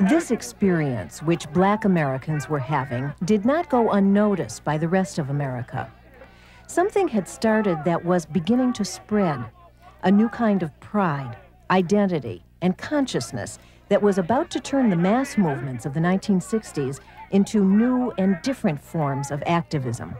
This experience, which Black Americans were having, did not go unnoticed by the rest of America. Something had started that was beginning to spread, a new kind of pride, identity, and consciousness that was about to turn the mass movements of the 1960s into new and different forms of activism.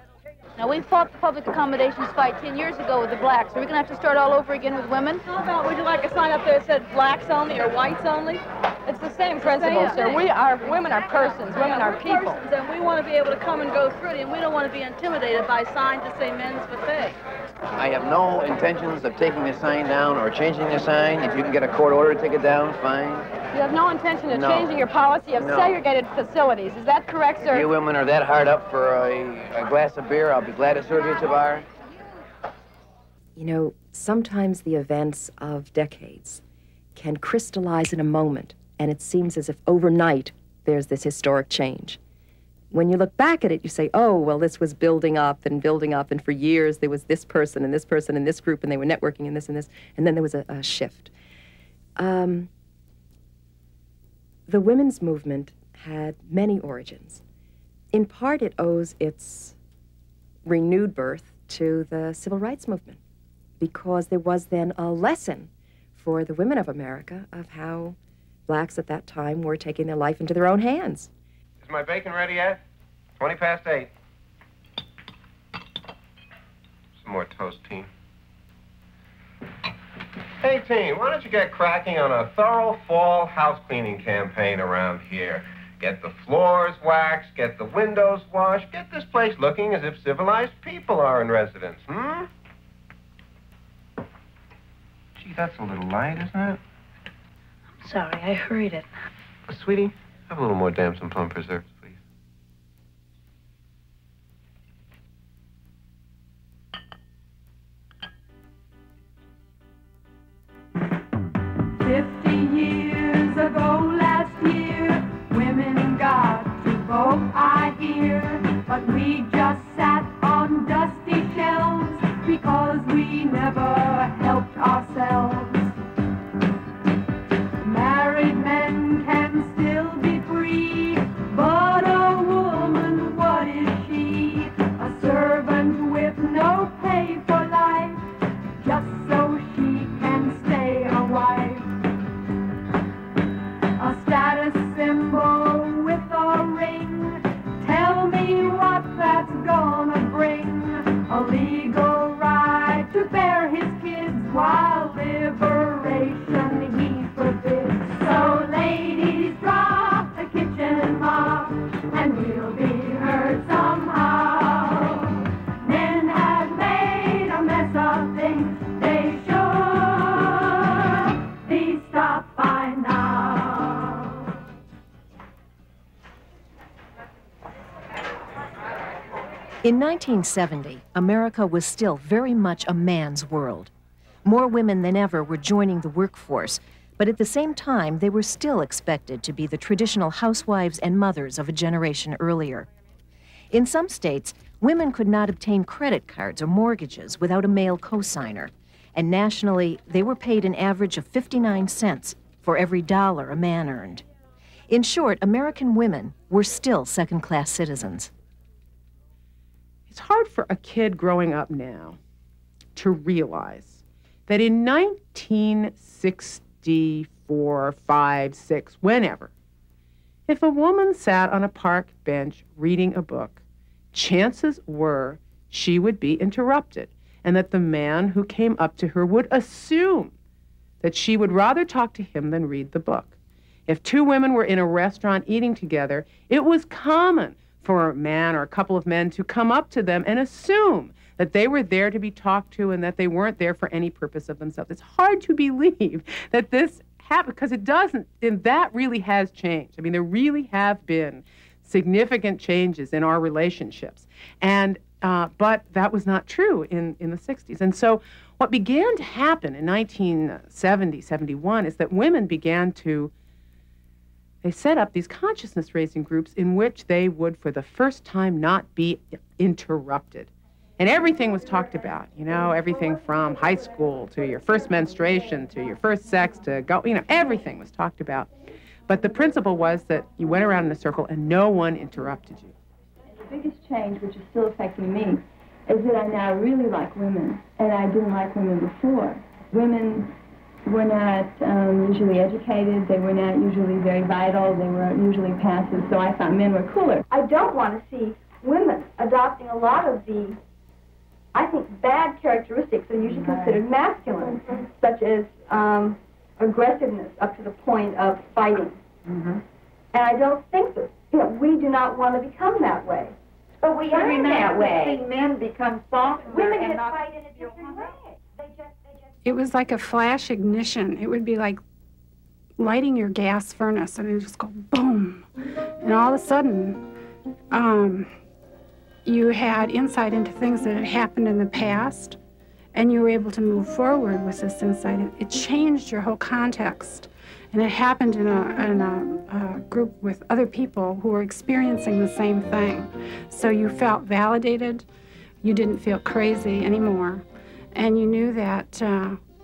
Now, we fought the public accommodations fight 10 years ago with the blacks. Are we going to have to start all over again with women? How about, would you like a sign up there that said blacks only or whites only? It's the same principle, sir. Women are persons, women are people. And we want to be able to come and go through it, and we don't want to be intimidated by signs that say men's buffet. I have no intentions of taking the sign down or changing the sign. If you can get a court order to take it down, fine. You have no intention of changing your policy of segregated facilities. Is that correct, sir? If you women are that hard up for a glass of beer, I'll be glad to serve you at the bar. You know, sometimes the events of decades can crystallize in a moment, and it seems as if overnight there's this historic change. When you look back at it, you say, oh, well, this was building up, and for years there was this person and this person and this group, and they were networking and this, and then there was a shift. The women's movement had many origins. In part, it owes its renewed birth to the civil rights movement, because there was then a lesson for the women of America of how blacks at that time were taking their life into their own hands. Is my bacon ready yet? 20 past 8. Some more toast, Teen. Hey, Teen, why don't you get cracking on a thorough fall house cleaning campaign around here? Get the floors waxed, get the windows washed, get this place looking as if civilized people are in residence, hmm? Gee, that's a little light, isn't it? I'm sorry, I hurried it. Sweetie, have a little more damson plum preserves, please. Years ago last year, women got to vote, I hear, but we just sat on dusty shelves because we never helped ourselves. Married men can still be free, but a woman, what is she? A servant with no pay for life, just so she can stay a wife. A status symbol with a ring. Tell me what that's gonna bring. A legal right to bear his kids while liberation he forbids. So ladies, drop the kitchen mop and we'll be heard somehow. Men have made a mess of things. They should be stopped by now. In 1970, America was still very much a man's world. More women than ever were joining the workforce, but at the same time, they were still expected to be the traditional housewives and mothers of a generation earlier. In some states, women could not obtain credit cards or mortgages without a male cosigner, and nationally, they were paid an average of 59 cents for every dollar a man earned. In short, American women were still second-class citizens. It's hard for a kid growing up now to realize that in 1964, 5, 6, whenever, if a woman sat on a park bench reading a book, chances were she would be interrupted, and that the man who came up to her would assume that she would rather talk to him than read the book. If two women were in a restaurant eating together, it was common for a man or a couple of men to come up to them and assume that they were there to be talked to and that they weren't there for any purpose of themselves. It's hard to believe that this happened, because it doesn't, and that really has changed. I mean, there really have been significant changes in our relationships. And, but that was not true in the 60s. And so what began to happen in 1970, 71 is that women began to they set up these consciousness-raising groups in which they would, for the first time, not be interrupted. And everything was talked about, you know, everything from high school to your first menstruation to your first sex to go, you know, everything was talked about. But the principle was that you went around in a circle and no one interrupted you. The biggest change, which is still affecting me, is that I now really like women, and I didn't like women before. Women were not usually educated, they were not usually very vital, they were usually passive, so I thought men were cooler. I don't want to see women adopting a lot of the, I think, bad characteristics that are usually considered masculine, such as aggressiveness up to the point of fighting. And I don't think that, you know, we do not want to become that way. But we are that way. Men become softer. Women just fight in a different way. It was like a flash ignition. It would be like lighting your gas furnace, and it would just go boom. And all of a sudden, you had insight into things that had happened in the past, and you were able to move forward with this insight. It changed your whole context, and it happened in a group with other people who were experiencing the same thing. So you felt validated, you didn't feel crazy anymore, and you knew that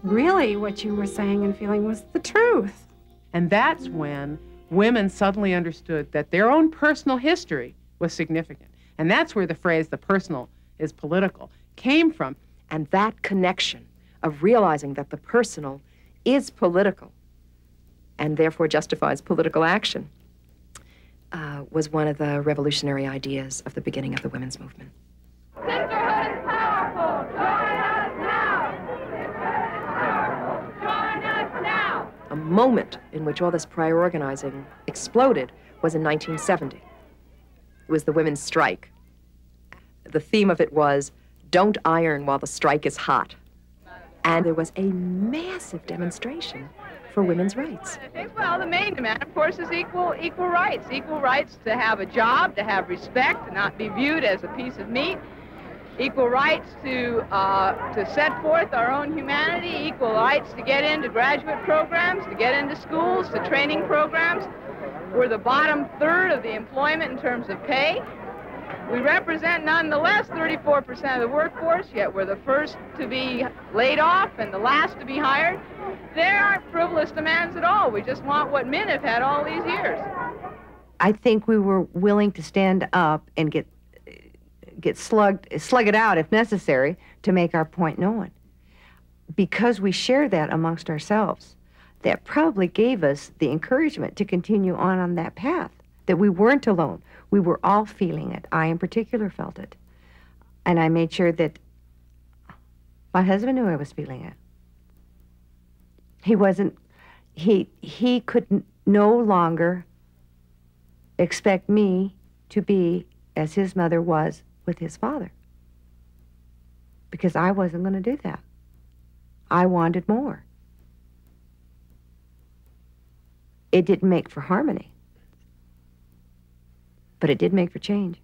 really what you were saying and feeling was the truth. And that's when women suddenly understood that their own personal history was significant. And that's where the phrase, the personal is political, came from. And that connection of realizing that the personal is political and therefore justifies political action was one of the revolutionary ideas of the beginning of the women's movement. Sisterhood is powerful. Join us now. Join us now. A moment in which all this prior organizing exploded was in 1970. It was the women's strike. The theme of it was, don't iron while the strike is hot. And there was a massive demonstration for women's rights. Well, the main demand, of course, is equal rights. Equal rights to have a job, to have respect, to not be viewed as a piece of meat. Equal rights to set forth our own humanity. Equal rights to get into graduate programs, to get into schools, to training programs. We're the bottom third of the employment in terms of pay. We represent, nonetheless, 34% of the workforce, yet we're the first to be laid off and the last to be hired. There aren't frivolous demands at all. We just want what men have had all these years. I think we were willing to stand up and slug it out if necessary to make our point known. Because we shared that amongst ourselves, that probably gave us the encouragement to continue on that path, that we weren't alone. We were all feeling it. I, in particular, felt it. And I made sure that my husband knew I was feeling it. He could no longer expect me to be as his mother was with his father, because I wasn't going to do that. I wanted more. It didn't make for harmony, but it did make for change.